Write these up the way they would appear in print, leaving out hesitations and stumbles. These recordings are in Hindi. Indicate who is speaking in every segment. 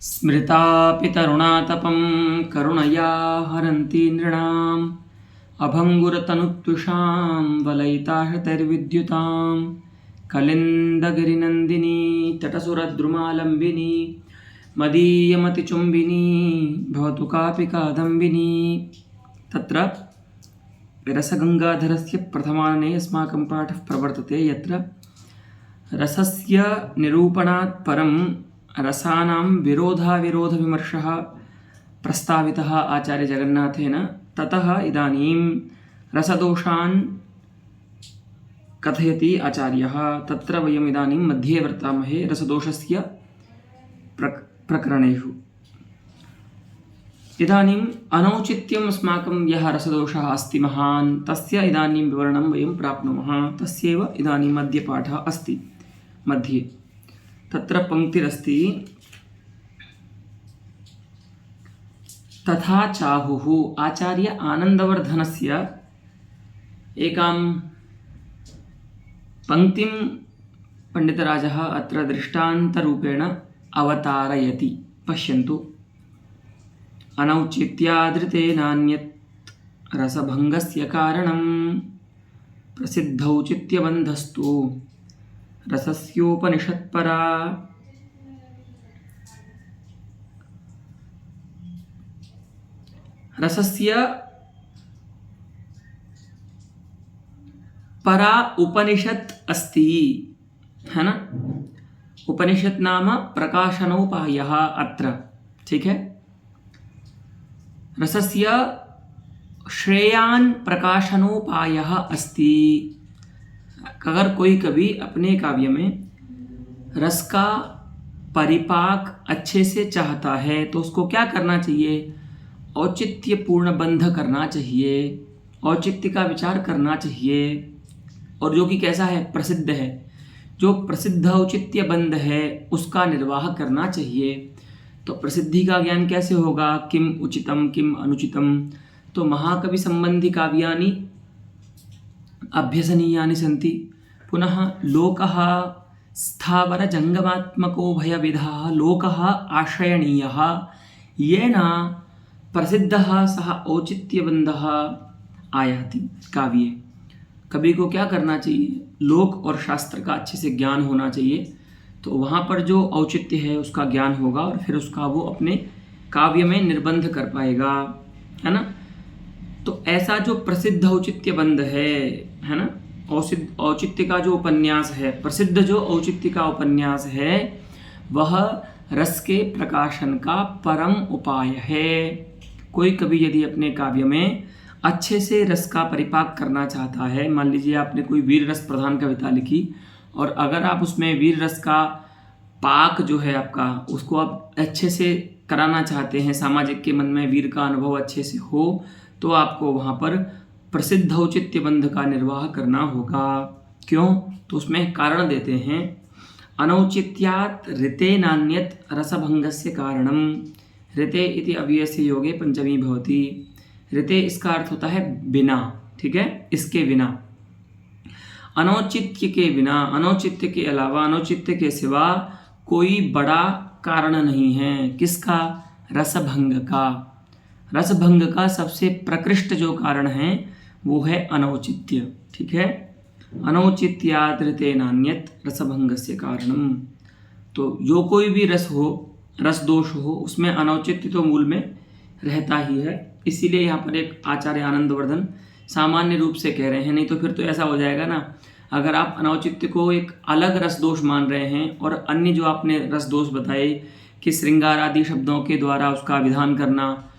Speaker 1: स्मृतापि तरुणातपं करुणया हरन्ति नृणाम् अभङ्गुरतनुत्विषां वलयिताशतैर्विद्युतां कलिन्दगिरिनन्दिनी तटसुरद्रुमालम्बिनी मदीयमतिचुम्बिनी भवतु कापि कादम्बिनी। तत्र रसगंगाधरस्य प्रथमाने अस्माकं पाठः प्रवर्तते, यत्र रसस्य निरूपणात् परं रसानां विरोधाविरोधविमर्शः प्रस्तावितः आचार्य जगन्नाथेन। ततः इदानीं रसदोषान् कथयति आचार्यः। तत्र वयम् इदानीं मध्ये वर्तामहे रसदोषस्य प्रकरणेषु। इदानीम् अनौचित्यम् अस्माकं यः रसदोषः अस्ति महान्, तस्य इदानीं विवरणं वयं प्राप्नुमः। तस्यैव इदानीम् अद्य पाठः अस्ति मध्ये। तत्र पंक्तिरस्ति, तथा चाहुः। आचार्य आनन्दवर्धनस्य एकां पंक्तिं पंडितराजः अत्र दृष्टान्तरूपेण अवतारयति। पश्यन्तु। अनौचित्यादृते नान्यत् रसभङ्गस्य कारणं प्रसिद्धौचित्यबन्धस्तु रसस्योपनिषत्परा। रसस्य परा उपनिषत् अस्ति, है ना। उपनिषत् नाम प्रकाशनोपायः अत्र, ठीक है। रसस्य श्रेयान् प्रकाशनोपायः अस्ति। अगर कोई कवि अपने काव्य में रस का परिपाक अच्छे से चाहता है तो उसको क्या करना चाहिए? औचित्यपूर्ण बंध करना चाहिए, औचित्य का विचार करना चाहिए। और जो कि कैसा है? प्रसिद्ध है। जो प्रसिद्ध औचित्य बंध है उसका निर्वाह करना चाहिए। तो प्रसिद्धि का ज्ञान कैसे होगा? किम उचितम किम अनुचितम। तो महाकवि संबंधी काव्यानि अभ्यसनीयानि सन्ति। पुनः लोकः स्थावर जंगमात्मको भयविधः लोकः आश्रयणीयः येन प्रसिद्धः सः औचित्यबन्धः आयाति काव्ये। कवि को क्या करना चाहिए? लोक और शास्त्र का अच्छे से ज्ञान होना चाहिए। तो वहाँ पर जो औचित्य है उसका ज्ञान होगा और फिर उसका वो अपने काव्य में निर्बंध कर पाएगा, है ना। तो ऐसा जो प्रसिद्ध औचित्य बंध है ना, औचित्य का जो उपन्यास है, प्रसिद्ध जो औचित्य का उपन्यास है, वह रस के प्रकाशन का परम उपाय है। कोई कवि यदि अपने काव्य में अच्छे से रस का परिपाक करना चाहता है, मान लीजिए आपने कोई वीर रस प्रधान कविता लिखी और अगर आप उसमें वीर रस का पाक जो है आपका, उसको आप अच्छे से कराना चाहते हैं, सामाजिक के मन में वीर का अनुभव अच्छे से हो, तो आपको वहाँ पर प्रसिद्ध औचित्य बंध का निर्वाह करना होगा। क्यों? तो उसमें कारण देते हैं। अनौचित्यात् ऋते नान्यत् रसभंगस्य कारणम। ऋते इति अव्ययस्य योगे पंचमी भवति। ऋते इसका अर्थ होता है बिना, ठीक है, इसके बिना। अनौचित्य के बिना, अनौचित्य के अलावा, अनौचित्य के सिवा कोई बड़ा कारण नहीं है। किसका? रसभंग का। रसभंग का सबसे प्रकृष्ट जो कारण है वो है अनौचित्य, ठीक है। अनौचित्यात् ऋते नान्यत् रसभंगस्य कारणम। तो जो कोई भी रस हो, रस दोष हो, उसमें अनौचित्य तो मूल में रहता ही है। इसीलिए यहाँ पर एक आचार्य आनंदवर्धन सामान्य रूप से कह रहे हैं, नहीं तो फिर तो ऐसा हो जाएगा ना, अगर आप अनौचित्य को एक अलग रस दोष मान रहे हैं और अन्य जो आपने रस दोष बताए कि श्रृंगार आदि शब्दों के द्वारा उसका विधान करना,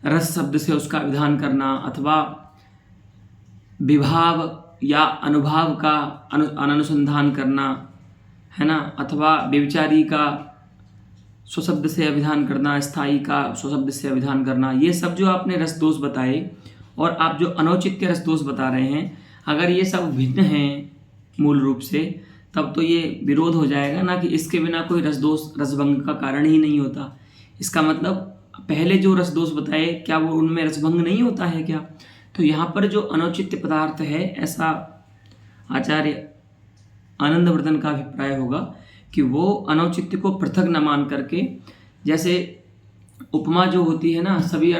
Speaker 1: रस शब्द से उसका विधान करना, अथवा विभाव या अनुभाव का अनुसंधान करना, है ना, अथवा व्यभिचारी का स्वशब्द से अभिधान करना, स्थायी का स्वशब्द से अभिधान करना, ये सब जो आपने रस दोष बताए और आप जो अनौचित्य रस दोष बता रहे हैं, अगर ये सब भिन्न हैं मूल रूप से, तब तो ये विरोध हो जाएगा ना कि इसके बिना कोई रस दोष रसभंग का कारण ही नहीं होता। इसका मतलब पहले जो रस दोष बताए, क्या वो उनमें रसभंग नहीं होता है क्या? तो यहाँ पर जो अनौचित्य पदार्थ है, ऐसा आचार्य आनंदवर्धन का अभिप्राय होगा कि वो अनौचित्य को पृथक न मान करके जैसे उपमा जो होती है ना, सभी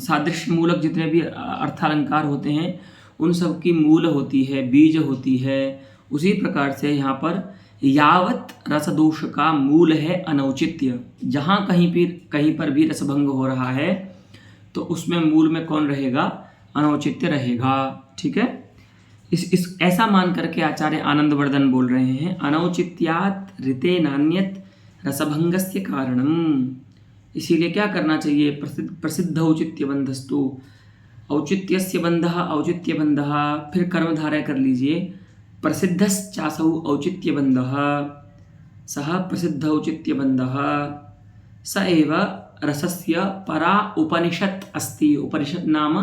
Speaker 1: सादृश्य मूलक जितने भी अर्थालंकार होते हैं उन सब की मूल होती है, बीज होती है। उसी प्रकार से यहाँ पर यावत रसदोष का मूल है अनौचित्य। जहाँ कहीं पर भी रसभंग हो रहा है तो उसमें मूल में कौन रहेगा? अनौचित्य रहेगा। ठीक है, इस ऐसा मान करके आचार्य आनंदवर्धन बोल रहे हैं, अनौचित्यात् ऋते नान्यत रसभंगस्य कारणम। इसीलिए क्या करना चाहिए? प्रसिद्ध औचित्य बंधस्तु, औचित्यस्य बंधः औचित्य बंधः, फिर कर्मधारय कर लीजिए, प्रसिद्धश्चासौ औचित्य बंधः, सः प्रसिद्ध औचित्य बंधः, स एव रसस्य परा उपनिषत् अस्ति। उपनिषत् नाम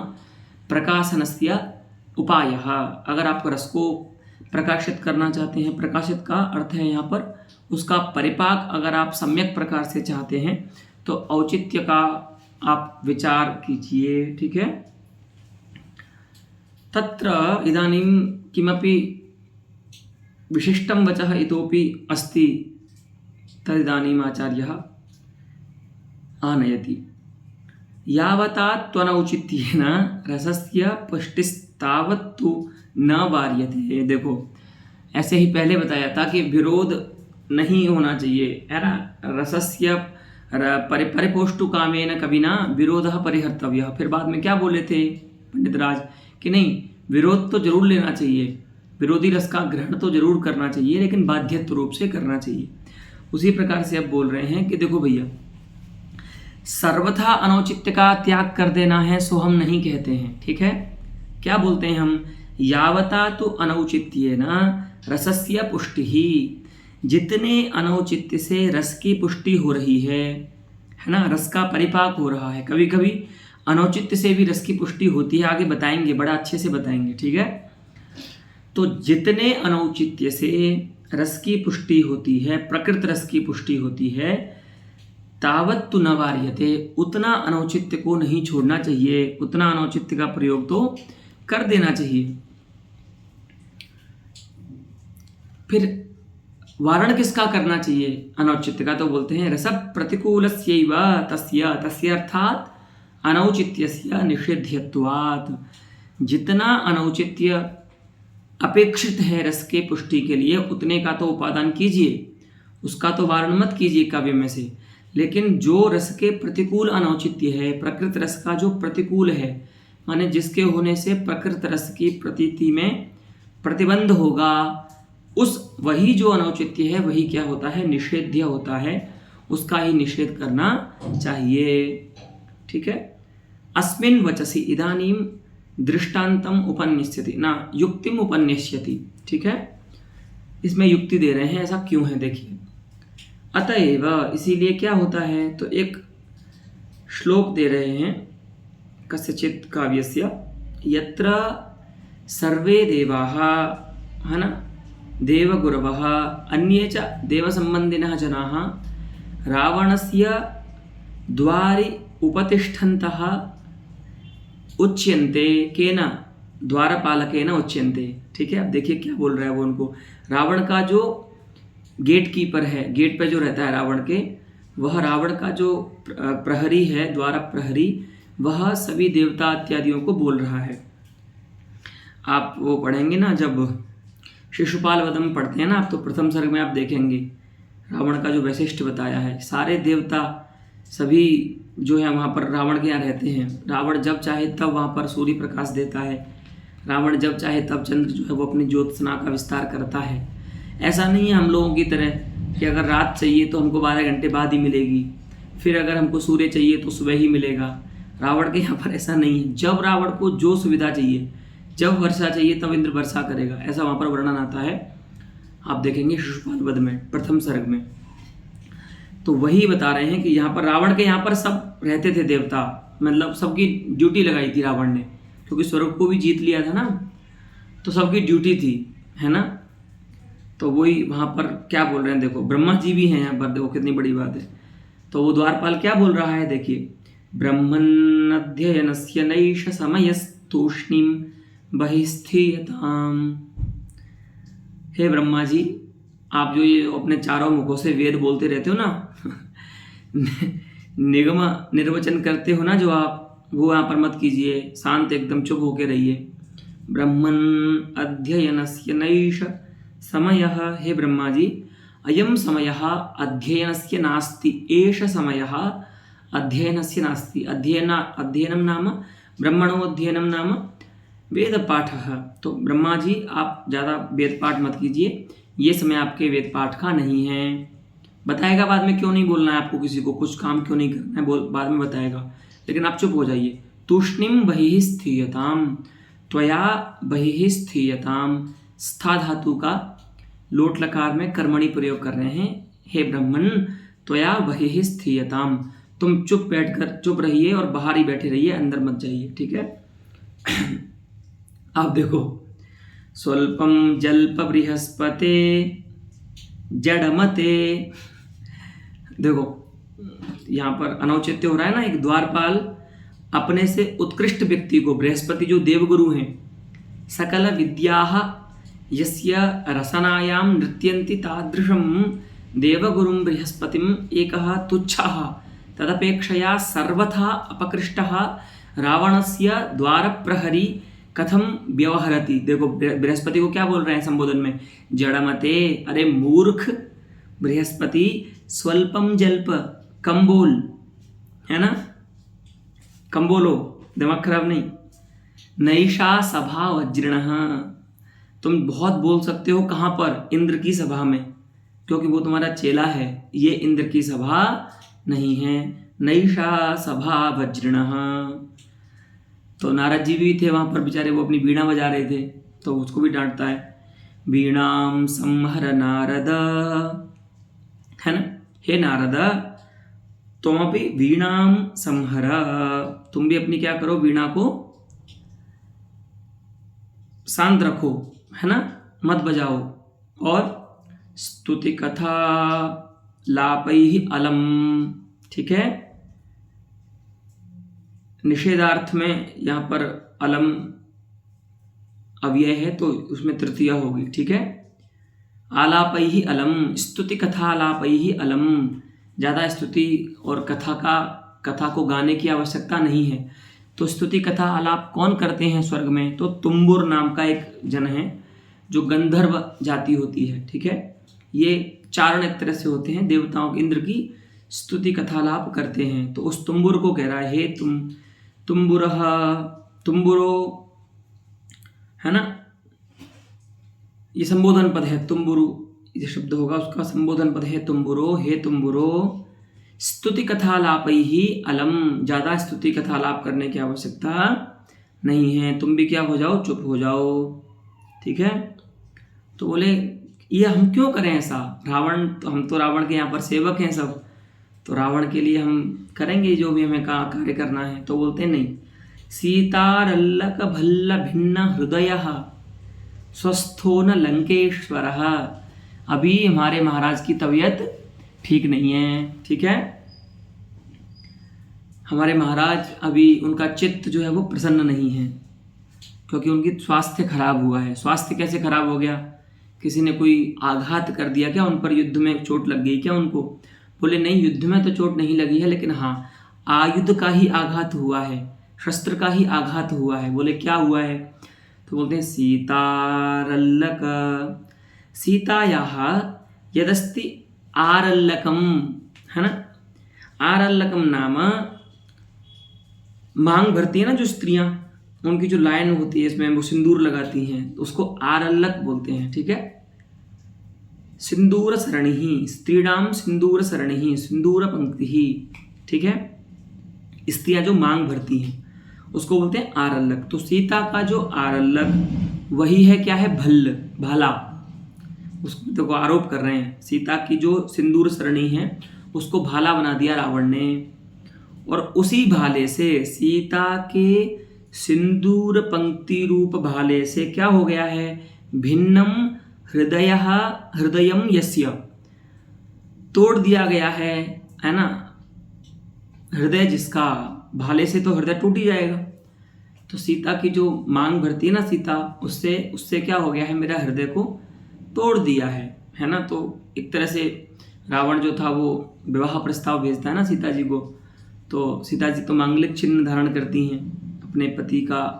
Speaker 1: प्रकाशनस्य उपायः। अगर आप रस को प्रकाशित करना चाहते हैं, प्रकाशित का अर्थ है यहाँ पर उसका परिपाक, अगर आप सम्यक प्रकार से चाहते हैं तो औचित्य का आप विचार कीजिए। ठीक है, तत्र इदानीं किमपि विशिष्टं वचः इतोपि अस्ति, तदिदानीम् आचार्यः आनयति। यावता त्वनौचित्येन रसस्य पुष्टिस्तावत्तु न वार्यते। देखो, ऐसे ही पहले बताया था कि विरोध नहीं होना चाहिए, है ना। रसस्य परिपोष्टु कामेन कविना विरोधः परिहर्तव्यः। फिर बाद में क्या बोले थे पंडित राज कि नहीं, विरोध तो जरूर लेना चाहिए, विरोधी रस का ग्रहण तो जरूर करना चाहिए, लेकिन बाध्यत्व रूप से करना चाहिए। उसी प्रकार से अब बोल रहे हैं कि देखो भैया, सर्वथा अनौचित्य का त्याग कर देना है सो हम नहीं कहते हैं। ठीक है, क्या बोलते हैं हम? यावता तो अनौचित्येन रसस्य पुष्टिः। जितने अनौचित्य से रस की पुष्टि हो रही है ना, रस का परिपाक हो रहा है। कभी कभी अनौचित्य से भी रस की पुष्टि होती है, आगे बताएंगे, बड़ा अच्छे से बताएंगे। ठीक है, तो जितने अनौचित्य से रस की पुष्टि होती है, प्रकृत रस की पुष्टि होती है, तावत तु न वार्यते, उतना अनौचित्य को नहीं छोड़ना चाहिए, उतना अनौचित्य का प्रयोग तो कर देना चाहिए। फिर वारण किसका करना चाहिए? अनौचित्य का। तो बोलते हैं रस प्रतिकूलस्यैव तस्य तस्य अर्थात अनौचित्यस्य निषेध्यत्वात्। जितना अनौचित्य अपेक्षित है रस के पुष्टि के लिए, उतने का तो उपादान कीजिए, उसका तो वारण मत कीजिए काव्य में से। लेकिन जो रस के प्रतिकूल अनौचित्य है, प्रकृत रस का जो प्रतिकूल है, माने जिसके होने से प्रकृत रस की प्रतीति में प्रतिबंध होगा, उस वही जो अनौचित्य है वही क्या होता है? निषेध्य होता है, उसका ही निषेध करना चाहिए। ठीक है, अस्मिन् वचसि इदानीं दृष्टान्तम उपन्यस्यति ना युक्तिम उपन्यस्यति। ठीक है, इसमें युक्ति दे रहे हैं, ऐसा क्यों है देखिए। अतएव, इसीलिए क्या होता है, तो एक श्लोक दे रहे हैं कस्यचित् काव्यस्य, यत्र सर्वे देवाः, है ना, देवगुरवः अन्ये च देवसम्बन्धिनः जनाः रावणस्य द्वारि उपतिष्ठन्तः उच्यन्ते, केन? द्वारपालकेन उच्यन्ते। ठीक है, अब देखिए क्या बोल रहा है वो उनको। रावण का जो गेट कीपर है, गेट पे जो रहता है रावण के, वह रावण का जो प्रहरी है, द्वार प्रहरी, वह सभी देवता इत्यादियों को बोल रहा है। आप वो पढ़ेंगे ना, जब शिशुपाल वधम पढ़ते हैं ना आप, तो प्रथम सर्ग में आप देखेंगे रावण का जो वैशिष्ट बताया है। सारे देवता सभी जो है वहाँ पर रावण के यहाँ रहते हैं। रावण जब चाहे तब वहाँ पर सूर्य प्रकाश देता है, रावण जब चाहे तब चंद्र जो है वो अपनी ज्योत्सना का विस्तार करता है। ऐसा नहीं है हम लोगों की तरह कि अगर रात चाहिए तो हमको 12 घंटे बाद ही मिलेगी, फिर अगर हमको सूर्य चाहिए तो सुबह ही मिलेगा। रावण के यहाँ पर ऐसा नहीं है। जब रावण को जो सुविधा चाहिए, जब वर्षा चाहिए तब इंद्र वर्षा करेगा, ऐसा वहाँ पर वर्णन आता है। आप देखेंगे शिशुपाल वध में प्रथम सर्ग में। तो वही बता रहे हैं कि यहाँ पर रावण के यहाँ पर सब रहते थे देवता, मतलब सबकी ड्यूटी लगाई थी रावण ने, क्योंकि स्वर्ग को भी जीत लिया था ना, तो सबकी ड्यूटी थी, है ना। तो वही वहाँ पर क्या बोल रहे हैं, देखो ब्रह्मा जी भी हैं यहाँ पर, देखो कितनी बड़ी बात है। तो वो द्वारपाल क्या बोल रहा है, देखिए, ब्रह्मण्यध्ययनस्य नैष समयस्तूष्णीम बहिस्थीयताम। हे ब्रह्मा जी, आप जो ये अपने चारों मुखों से वेद बोलते रहते हो ना, निगम निर्वचन करते हो ना जो आप, वो यहाँ पर मत कीजिए, शांत एकदम चुप होके रहिए। ब्रह्मन् अध्ययनस्य नैष समयः, हे ब्रह्मा जी अयं समयः अध्ययनस्य नास्ति, एष समयः अध्ययनस्य नास्ति। अध्ययनं नाम ब्रह्मणोऽध्ययनं नाम वेदपाठः। तो ब्रह्मा जी आप ज़्यादा वेद पाठ मत कीजिए, ये समय आपके वेद पाठ का नहीं है। बताएगा बाद में क्यों नहीं बोलना है आपको, किसी को कुछ काम क्यों नहीं करना है, बाद में बताएगा, लेकिन आप चुप हो जाइए। तूष्णीम बहिः स्थीयताम, त्वया बहिः स्थीयताम, स्था धातु का लोट लकार में कर्मणि प्रयोग कर रहे हैं। हे ब्रह्मन त्वया बहिः स्थीयताम, तुम चुप रहिए और बाहर ही बैठे रहिए, अंदर मत जाइए, ठीक है। आप देखो, स्वल्पम जल्प बृहस्पते जड़मते, देखो यहाँ पर अनौचित्य हो रहा है ना। एक द्वारपाल अपने से उत्कृष्ट व्यक्ति को, बृहस्पति जो देवगुरु हैं, सकल विद्याः यस्य रसनायां नृत्यन्ति तादृशं देवगुरुं बृहस्पतिम् एकः तुच्छः तदपेक्षया सर्वथा अपकृष्टः रावणस्य द्वारप्रहरी कथम व्यवहरति। देखो बृहस्पति को क्या बोल रहे हैं संबोधन में, जड़मते, अरे मूर्ख बृहस्पति, स्वल्पम जल्प, कम बोल, है ना, कम बोलो, दिमाग खराब नहीं। नैषा सभा वज्रिणः, तुम बहुत बोल सकते हो, कहाँ पर, इंद्र की सभा में, क्योंकि वो तुम्हारा चेला है। ये इंद्र की सभा नहीं है। नैषा सभा वज्रिणः। तो नारद जी भी थे वहाँ पर बेचारे, वो अपनी वीणा बजा रहे थे, तो उसको भी डांटता है। वीणाम संहर नारद, है ना, हे नारद तुम भी वीणाम संहर, तुम भी अपनी क्या करो, वीणा को शांत रखो, है ना, मत बजाओ। और स्तुति कथा लापैहि अलम, ठीक है, निषेधार्थ में यहाँ पर अलम अव्यय है तो उसमें तृतीया होगी, ठीक है। आलापैहि अलम, स्तुति कथा आलापैहि अलम, ज़्यादा स्तुति और कथा को गाने की आवश्यकता नहीं है। तो स्तुति कथा आलाप कौन करते हैं स्वर्ग में, तो तुम्बुर नाम का एक जन है जो गंधर्व जाति होती है, ठीक है। ये चारण एक तरह से होते हैं, देवताओं इंद्र की स्तुति कथालाप करते हैं। तो उस तुम्बुर को कह रहा है, हे तुम्बुरः, तुम्बुरो, है ना, ये संबोधन पद है, तुम्बुरु ये शब्द होगा, उसका संबोधन पद है तुम्बुरो, हे तुम्बुरो, स्तुति कथालापैहि अलम, ज़्यादा स्तुति कथालाप करने की आवश्यकता नहीं है, तुम भी क्या हो जाओ, चुप हो जाओ, ठीक है। तो बोले ये हम क्यों करें ऐसा, रावण तो, हम तो रावण के यहाँ पर सेवक हैं सब, तो रावण के लिए हम करेंगे जो भी हमें कार्य करना है। तो बोलते नहीं, सीतारल्लक भल्ल भिन्न हृदयः स्वस्थो न लंकेश्वरः, अभी हमारे महाराज की तबीयत ठीक नहीं है, ठीक है, हमारे महाराज अभी उनका चित्त जो है वो प्रसन्न नहीं है, क्योंकि उनकी स्वास्थ्य खराब हुआ है। स्वास्थ्य कैसे खराब हो गया, किसी ने कोई आघात कर दिया क्या उन पर, युद्ध में चोट लग गई क्या उनको। बोले नहीं, युद्ध में तो चोट नहीं लगी है, लेकिन हाँ आयुध का ही आघात हुआ है, शस्त्र का ही आघात हुआ है। बोले क्या हुआ है, तो बोलते हैं सीतारल्लक, सीतायाः यदस्ति आरल्लकम, है ना, आरल्लकम नाम मांग भरती है ना जो स्त्रियां, उनकी जो लाइन होती है इसमें वो सिंदूर लगाती हैं, तो उसको आरल्लक बोलते हैं, ठीक है। सिंदूर सरणि, स्त्रीणाम सिंदूर सरणि, सिंदूर पंक्ति ही, ठीक है, स्त्रियां जो मांग भरती हैं उसको बोलते हैं आरल्लक। तो सीता का जो आरल्लक वही है क्या है, भल्ल, भाला, उसको देखो आरोप कर रहे हैं, सीता की जो सिंदूर सरणी है उसको भाला बना दिया रावण ने, और उसी भाले से, सीता के सिंदूर पंक्ति रूप भाले से क्या हो गया है, भिन्नम हृदयम यस्य, तोड़ दिया गया है ना, हृदय जिसका, भाले से तो हृदय टूट ही जाएगा। तो सीता की जो मांग भरती है ना सीता, उससे क्या हो गया है, मेरा हृदय को तोड़ दिया है ना। तो एक तरह से रावण जो था वो विवाह प्रस्ताव भेजता है ना सीता जी को, तो सीता जी तो मांगलिक चिन्ह धारण करती हैं, अपने पति का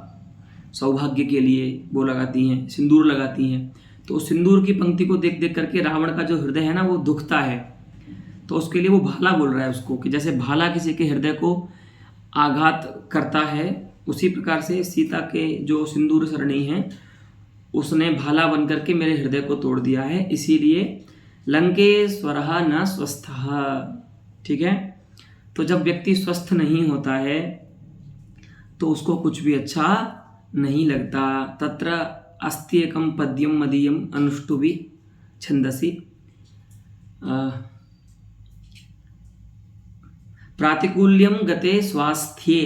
Speaker 1: सौभाग्य के लिए वो लगाती हैं, सिंदूर लगाती हैं। तो उस सिंदूर की पंक्ति को देख देख करके रावण का जो हृदय है ना वो दुखता है, तो उसके लिए वो भाला बोल रहा है उसको, कि जैसे भाला किसी के हृदय को आघात करता है, उसी प्रकार से सीता के जो सिंदूर सरणी है उसने भाला बन करके मेरे हृदय को तोड़ दिया है, इसीलिए लंकेश्वरः न स्वस्थः। ठीक है, तो जब व्यक्ति स्वस्थ नहीं होता है तो उसको कुछ भी अच्छा नहीं लगता। तत्र अस्ति एकं पद्यं मदीयम् अनुष्टुभि छंदसि प्रातिकूल्यम गते स्वास्थ्ये।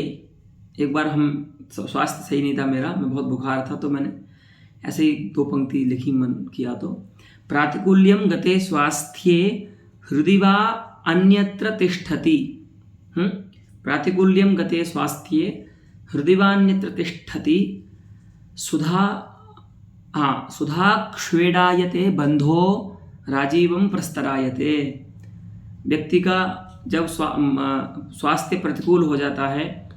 Speaker 1: एक बार हम स्वास्थ्य सही नहीं था मेरा, मैं बहुत बुखार था, तो मैंने ऐसे ही 2 पंक्ति लिखी, मन किया तो प्रातिकूल्यम गते स्वास्थ्ये हृदि वा अन्यत्र तिष्ठति। प्रातिकूल्यम गते स्वास्थ्ये हृदि वा अन्यत्र तिष्ठति सुधा क्ष्वेडायते बंधो राजीवम प्रस्तरायते। व्यक्ति का जब स्वास्थ्य प्रतिकूल हो जाता है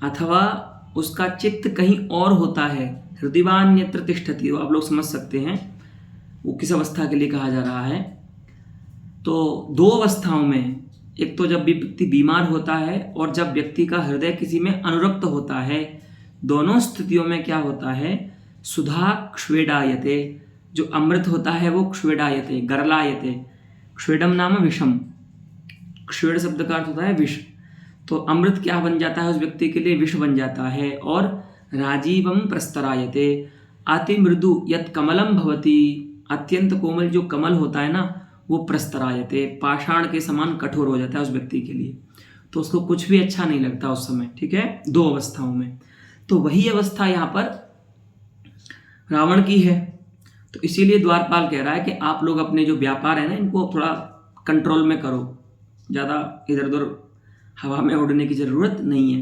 Speaker 1: अथवा उसका चित्त कहीं और होता है, हृदयवान्यत्र तिष्ठति, आप लोग समझ सकते हैं वो किस अवस्था के लिए कहा जा रहा है। तो 2 अवस्थाओं में, एक तो जब व्यक्ति बीमार होता है और जब व्यक्ति का हृदय किसी में अनुरक्त होता है, दोनों स्थितियों में क्या होता है, सुधा क्ष्वेडायते, जो अमृत होता है वो क्ष्वेडायते, गरलायते। क्ष्वेडम नाम विषम, क्ष्वेड शब्द का अर्थ होता है विष, तो अमृत क्या बन जाता है उस व्यक्ति के लिए, विष बन जाता है। और राजीवम प्रस्तरायते, अति मृदु यत् कमलम भवति, अत्यंत कोमल जो कमल होता है ना वो प्रस्तरायते, पाषाण के समान कठोर हो जाता है उस व्यक्ति के लिए, तो उसको कुछ भी अच्छा नहीं लगता उस समय। ठीक है, 2 अवस्थाओं में, तो वही अवस्था यहाँ पर रावण की है। तो इसीलिए द्वारपाल कह रहा है कि आप लोग अपने जो व्यापार है ना इनको थोड़ा कंट्रोल में करो, ज़्यादा इधर उधर हवा में उड़ने की ज़रूरत नहीं है।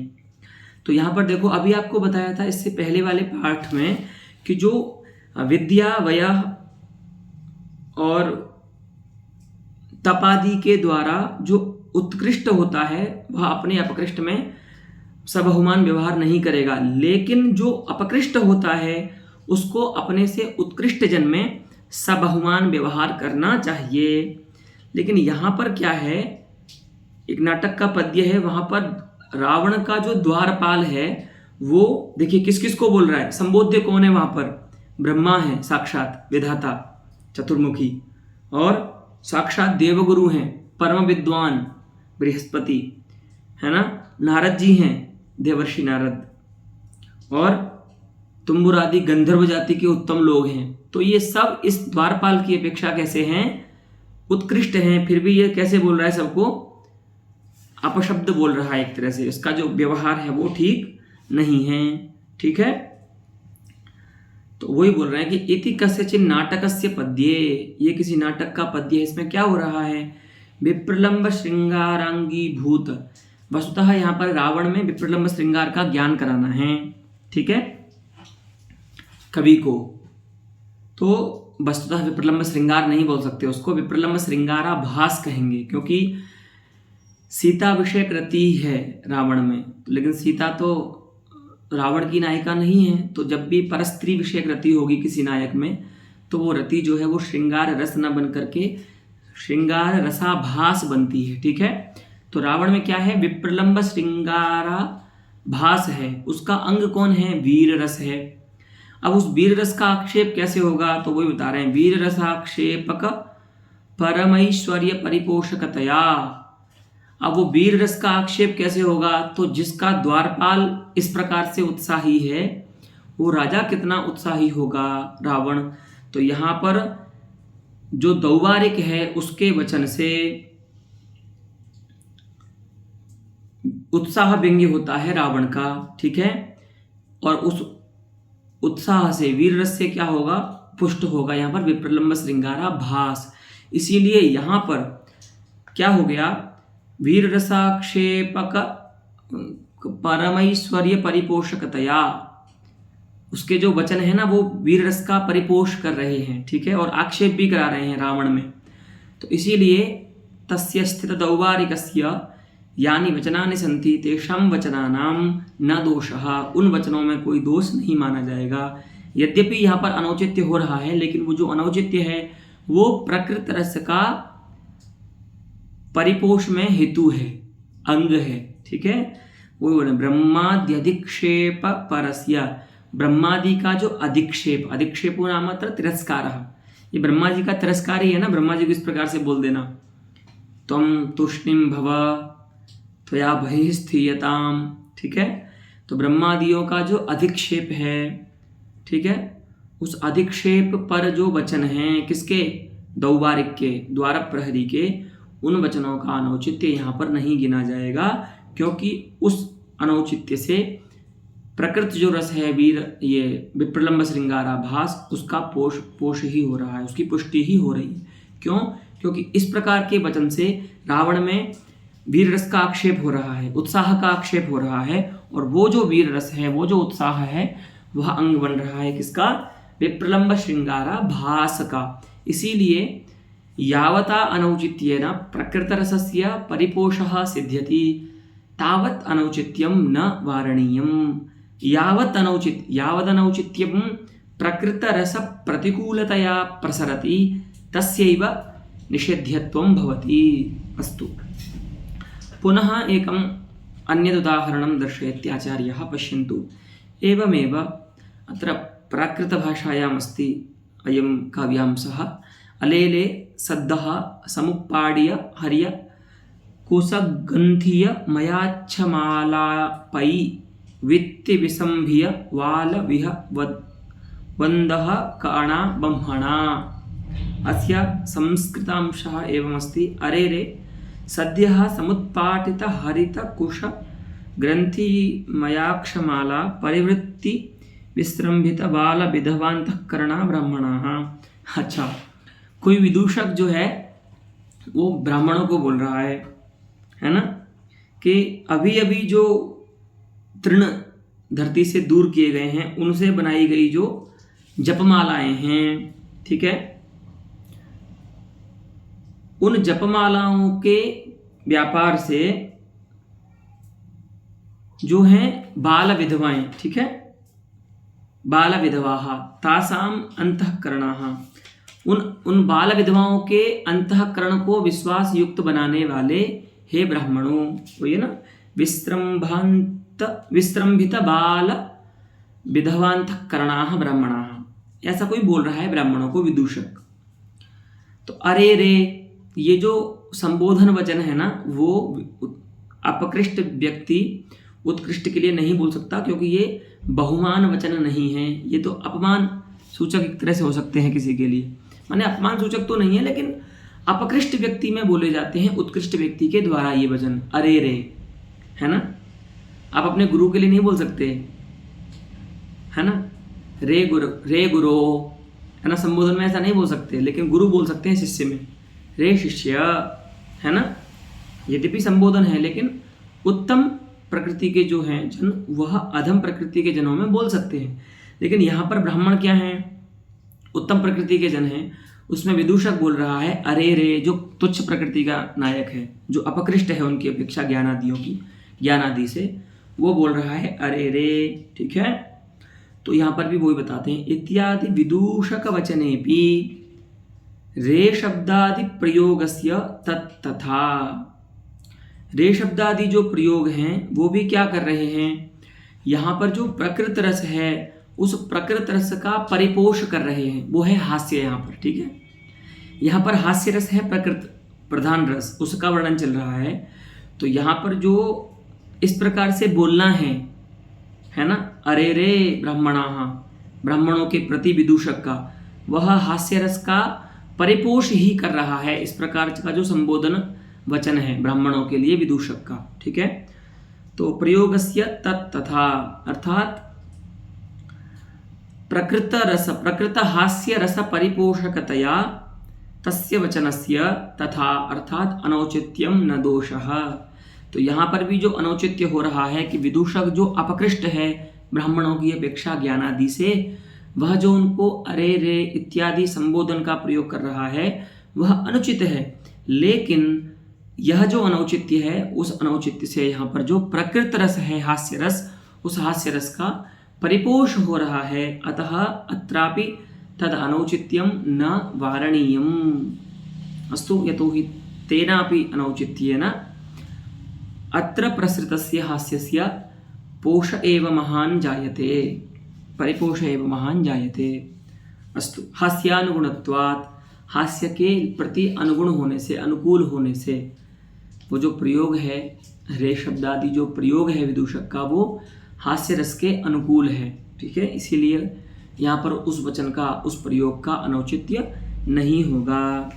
Speaker 1: तो यहाँ पर देखो, अभी आपको बताया था इससे पहले वाले पाठ में कि जो विद्या वयः और तपादि के द्वारा जो उत्कृष्ट होता है वह अपने अपकृष्ट में सबहुमान व्यवहार नहीं करेगा, लेकिन जो अपकृष्ट होता है उसको अपने से उत्कृष्ट जन में सबहुमान व्यवहार करना चाहिए। लेकिन यहाँ पर क्या है, एक नाटक का पद्य है, वहाँ पर रावण का जो द्वारपाल है वो देखिए किस किस को बोल रहा है, संबोध्य कौन है वहाँ पर, ब्रह्मा है साक्षात विधाता चतुर्मुखी, और साक्षात देवगुरु हैं परम विद्वान बृहस्पति, है ना, नारद जी हैं देवर्षि नारद, और तुम्बुर आदि गंधर्व जाति के उत्तम लोग हैं। तो ये सब इस द्वारपाल की अपेक्षा कैसे हैं, उत्कृष्ट हैं, फिर भी ये कैसे बोल रहा है, सबको अपशब्द बोल रहा है एक तरह से, इसका जो व्यवहार है वो ठीक नहीं है। ठीक है, तो वही बोल रहे हैं कि इति कस्यचिन नाटकस्य पद्ये, ये किसी नाटक का पद्य है, इसमें क्या हो रहा है, विप्रलंब श्रृंगारांगी भूत, वस्तुतः यहाँ पर रावण में विप्रलंब श्रृंगार का ज्ञान कराना है। ठीक है, कवि को, तो वस्तुतः विप्रलंब श्रृंगार नहीं बोल सकते उसको, विप्रलंब श्रृंगाराभास कहेंगे, क्योंकि सीता विषयक रति है रावण में, लेकिन सीता तो रावण की नायिका नहीं है। तो जब भी परस्त्री विषयक रति होगी किसी नायक में, तो वो रति जो है वो श्रृंगार रस न बन करके श्रृंगार रसाभास बनती है। ठीक है, तो रावण में क्या है, विप्रलंब श्रृंगाराभास है, उसका अंग कौन है, वीर रस है। अब उस वीर रस का आक्षेप कैसे होगा, तो वही बता रहे हैं, वीर रसाक्षेपक परमैश्वर्य परिपोषकतया। अब वो वीर रस का आक्षेप कैसे होगा, तो जिसका द्वारपाल इस प्रकार से उत्साही है वो राजा कितना उत्साही होगा, रावण। तो यहाँ पर जो दौवारिक है उसके वचन से उत्साह व्यंग्य होता है रावण का। ठीक है, और उस उत्साह से वीर रस से क्या होगा, पुष्ट होगा यहाँ पर विप्रलंब श्रृंगाराभास। इसीलिए यहाँ पर क्या हो गया, वीर रसाक्षेपक परमैश्वर्य परिपोषकतया, उसके जो वचन है ना वो वीर रस का परिपोष कर रहे हैं। ठीक है, और आक्षेप भी करा रहे हैं रावण में। तो इसीलिए तस्य स्थितदौवारिकस्य यानि वचनानि सन्ति तेषां वचनानां न दोषः, उन वचनों में कोई दोष नहीं माना जाएगा। यद्यपि यहाँ पर अनौचित्य हो रहा है, लेकिन वो जो अनौचित्य है वो प्रकृत रस का परिपोष में हेतु है, अंग है। ठीक है, वो बोले ब्रह्माद्यधिक्षेप परस्य, ब्रह्मादि का जो अधिक्षेप, अधिक्षेपो नाम अत्र तिरस्कारः, ये ब्रह्मा जी का तिरस्कार ही है ना। ब्रह्मा जी को इस प्रकार से बोल देना, त्वं तूष्णीं भव त्वया बहिस्थीयताम। ठीक है, तो ब्रह्मादियों का जो अधिक्षेप है, ठीक है, उस अधिक्षेप पर जो वचन हैं किसके, दौवारिक के, द्वार प्रहरी के, उन वचनों का अनौचित्य यहाँ पर नहीं गिना जाएगा, क्योंकि उस अनौचित्य से प्रकृत जो रस है वीर, ये विप्रलंब श्रृंगाराभास, उसका पोष ही हो रहा है, उसकी पुष्टि ही हो रही है। क्यों? क्योंकि इस प्रकार के वचन से रावण में वीर रस का आक्षेप हो रहा है, उत्साह का आक्षेप हो रहा है, और वो जो वीर रस है, वो जो उत्साह है, वह अंग बन रहा है किसका, विप्रलंब श्रृंगाराभास का। इसीलिए यावता अनौचित्येन प्रकृतरसस्य परिपोषः सिद्ध्यति तावत् अनौचित्यं न वारणीयम्। यावदनौचित्यं प्रकृतरस प्रतिकूलतया प्रसरति तस्यैव निषेध्यत्वं भवति। अस्तु, पुनः एकम् अन्यत् उदाहरणं दर्शयति आचार्यः, पश्यन्तु। एवमेव अत्र प्राकृतभाषायाम् अस्ति अयं काव्यांशः। अलेले सद्दः समुप्पाड्य हर्य कुसग्गन्धीय मयाच्छमालापै वित्ति विसंभिय वालविह वन्दः काणा ब्रह्मणा। अस्य संस्कृतांशः एवमस्ति। अरे रे सद्यः समुत्पाटित हरित कुश ग्रंथि मयाक्षमाला परिवृत्ति विस्रंभित बाल विधवांतःकरणा ब्राह्मणाः। अच्छा, कोई विदूषक जो है वो ब्राह्मणों को बोल रहा है ना, कि अभी अभी जो तृण धरती से दूर किए गए हैं उनसे बनाई गई जो जपमालाएं हैं, ठीक है, उन जपमालाओं के व्यापार से जो हैं बाल विधवाएं, ठीक है, बाल विधवाः तासाम अंतःकरणाः, उन बाल विधवाओं के अंतःकरण को विश्वास युक्त बनाने वाले हे ब्राह्मणों, वही है ना, विस्त्रंभित बाल विधवांतःकरणाः ब्राह्मणाः, ऐसा कोई बोल रहा है ब्राह्मणों को, विदूषक। तो अरे रे, ये जो संबोधन वचन है ना, वो अपकृष्ट व्यक्ति उत्कृष्ट के लिए नहीं बोल सकता, क्योंकि ये बहुमान वचन नहीं है, ये तो अपमान सूचक एक तरह से हो सकते हैं किसी के लिए, माने अपमान सूचक तो नहीं है, लेकिन अपकृष्ट व्यक्ति में बोले जाते हैं उत्कृष्ट व्यक्ति के द्वारा ये वचन अरे रे, है ना। आप अपने गुरु के लिए नहीं बोल सकते, है ना, रे गुरु, है ना, संबोधन में ऐसा नहीं बोल सकते, लेकिन गुरु बोल सकते हैं शिष्य में, रे शिष्य, है ना। यद्यपि संबोधन है, लेकिन उत्तम प्रकृति के जो हैं जन, वह अधम प्रकृति के जनों में बोल सकते हैं। लेकिन यहाँ पर ब्राह्मण क्या हैं, उत्तम प्रकृति के जन हैं, उसमें विदूषक बोल रहा है अरे रे, जो तुच्छ प्रकृति का नायक है, जो अपकृष्ट है उनकी अपेक्षा ज्ञानादि से, वो बोल रहा है अरे रे, ठीक है। तो यहाँ पर भी वही बताते हैं, इत्यादि विदूषक वचने भी रे शब्दादि प्रयोगस्य तथा, रे शब्दादि जो प्रयोग हैं वो भी क्या कर रहे हैं, यहाँ पर जो प्रकृत रस है उस प्रकृत रस का परिपोष कर रहे हैं, वो है हास्य यहाँ पर, ठीक है। यहाँ पर हास्य रस है, प्रकृत प्रधान रस, उसका वर्णन चल रहा है। तो यहाँ पर जो इस प्रकार से बोलना है ना, अरे रे ब्राह्मणाः, ब्राह्मणों के प्रति विदूषक का, वह हास्य रस का परिपोष ही कर रहा है, इस प्रकार का जो संबोधन वचन है ब्राह्मणों के लिए विदूषक का, ठीक है। तो प्रयोगस्य तथा, अर्थात प्रकृत हास्य रस परिपोषकतया तस्य वचनस्य तथा, अर्थात अनौचित्यम न दोषः। तो यहाँ पर भी जो अनौचित्य हो रहा है कि विदूषक जो अपकृष्ट है ब्राह्मणों की अपेक्षा ज्ञानादि से, वह जो उनको अरे रे इत्यादि संबोधन का प्रयोग कर रहा है वह अनुचित है। लेकिन यह जो अनौचित्य है उस अनौचित्य से यहाँ पर जो प्रकृत रस है हास्य रस, उस हास्य रस का परिपोष हो रहा है। अतः अत्रापि तद अनौचित्यम न वारणीयम। अस्तु, यतोहि तेनापि अनौचित्येन अत्र प्रसृतस्य हास्यस्य पोष एव महान् जायते, परिपोष एव महान् जायते। अस्तु, हास्यानुगुणत्वात्, हास्य के प्रति अनुगुण होने से, अनुकूल होने से, वो जो प्रयोग है रे शब्दादि जो प्रयोग है विदूषक का, वो हास्य रस के अनुकूल है। ठीक है, इसीलिए यहाँ पर उस वचन का, उस प्रयोग का अनौचित्य नहीं होगा।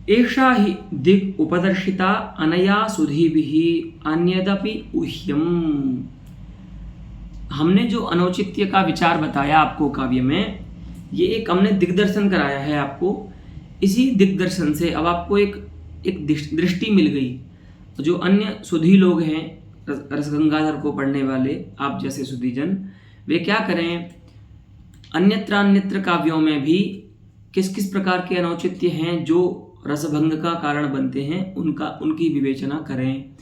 Speaker 1: एषा हि दिक् उपदर्शिता अनया सुधीभिः अन्यदपि उह्यम। हमने जो अनौचित्य का विचार बताया आपको काव्य में, ये एक हमने दिग्दर्शन कराया है आपको। इसी दिग्दर्शन से अब आपको एक दृष्टि मिल गई। जो अन्य सुधी लोग हैं, रसगंगाधर को पढ़ने वाले आप जैसे सुधीजन, वे क्या करें, अन्यत्र काव्यों में भी किस किस प्रकार के अनौचित्य हैं जो रसभंग का कारण बनते हैं, उनकी विवेचना करें,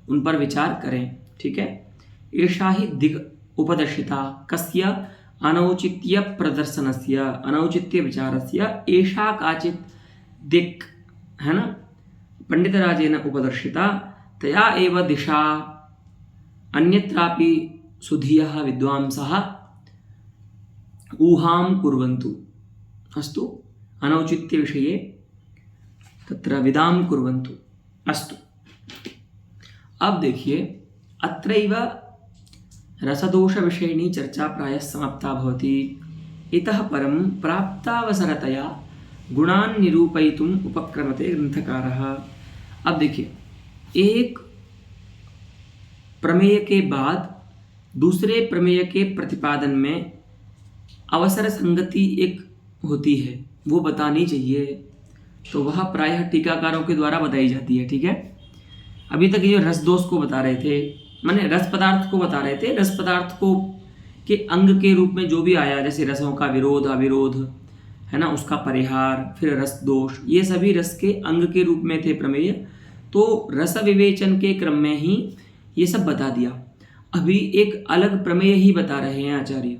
Speaker 1: उन पर विचार करें। ठीक है, एषा ही दिग् उपदर्शिता कस्य अनौचित्य प्रदर्शनस्य, अनौचित्य विचारस्य एषा काचित् दिक्, है ना, पंडितराजेन उपदर्शिता, तया एव दिशा अन्यत्रापि सुधियः विद्वांसः ऊहां कुर्वन्तु। अस्तु, अनौचित्य विषये तत्र विदां कुर्वन्तु। अस्तु, अब देखिए, अत्रैव रसदोष विषयिणी चर्चा प्रायः समाप्ता भवति। इतः परं प्राप्तावसरतया गुणान् निरूपयितुम् उपक्रमते ग्रंथकारः। अब देखिए, एक प्रमेय के बाद दूसरे प्रमेय के प्रतिपादन में अवसर संगति एक होती है, वो बतानी चाहिए। तो वह प्रायः टीकाकारों के द्वारा बताई जाती है। ठीक है, अभी तक ये रस दोष को बता रहे थे, माने रस पदार्थ को बता रहे थे। रस पदार्थ को के अंग के रूप में जो भी आया, जैसे रसों का विरोध अविरोध, है ना, उसका परिहार, फिर रस दोष, ये सभी रस के अंग के रूप में थे प्रमेय। तो रस विवेचन के क्रम में ही ये सब बता दिया। अभी एक अलग प्रमेय ही बता रहे हैं आचार्य।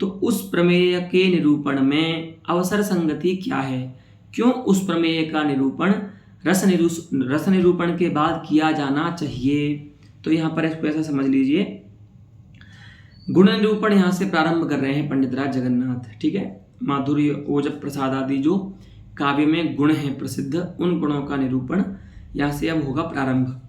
Speaker 1: तो उस प्रमेय के निरूपण में अवसर संगति क्या है, क्यों उस प्रमेय का निरूपण रस निरूपण के बाद किया जाना चाहिए। तो यहाँ पर इसको ऐसा समझ लीजिए, गुण निरूपण यहाँ से प्रारंभ कर रहे हैं पंडितराज जगन्नाथ। ठीक है, माधुर्य ओज प्रसाद आदि जो काव्य में गुण हैं प्रसिद्ध, उन गुणों का निरूपण यहाँ से अब होगा प्रारंभ।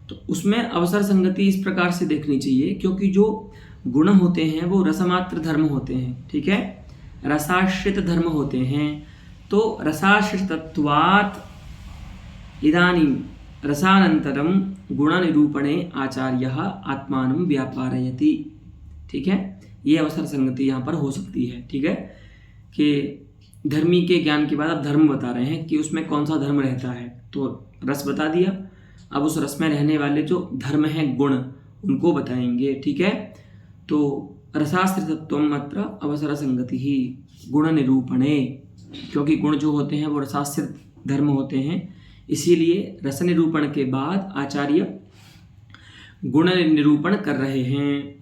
Speaker 1: तो उसमें अवसर संगति इस प्रकार से देखनी चाहिए, क्योंकि जो गुण होते हैं वो रसमात्र धर्म होते हैं। ठीक है, रसाश्रित धर्म होते हैं। तो रसाश्रितत्वात् इदानीं रसानंतरम गुण निरूपणे आचार्यः आत्मानं व्यापारयति। ठीक है, ये अवसर संगति यहाँ पर हो सकती है। ठीक है, कि धर्मी के ज्ञान के बाद अब धर्म बता रहे हैं कि उसमें कौन सा धर्म रहता है। तो रस बता दिया, अब उस रस में रहने वाले जो धर्म हैं गुण, उनको बताएंगे। ठीक है, तो रसाश्रितत्वम अत्र अवसर संगति ही गुण निरूपणे, क्योंकि गुण जो होते हैं वो रसाश्रित धर्म होते हैं, इसीलिए रस निरूपण के बाद आचार्य गुण निरूपण कर रहे हैं।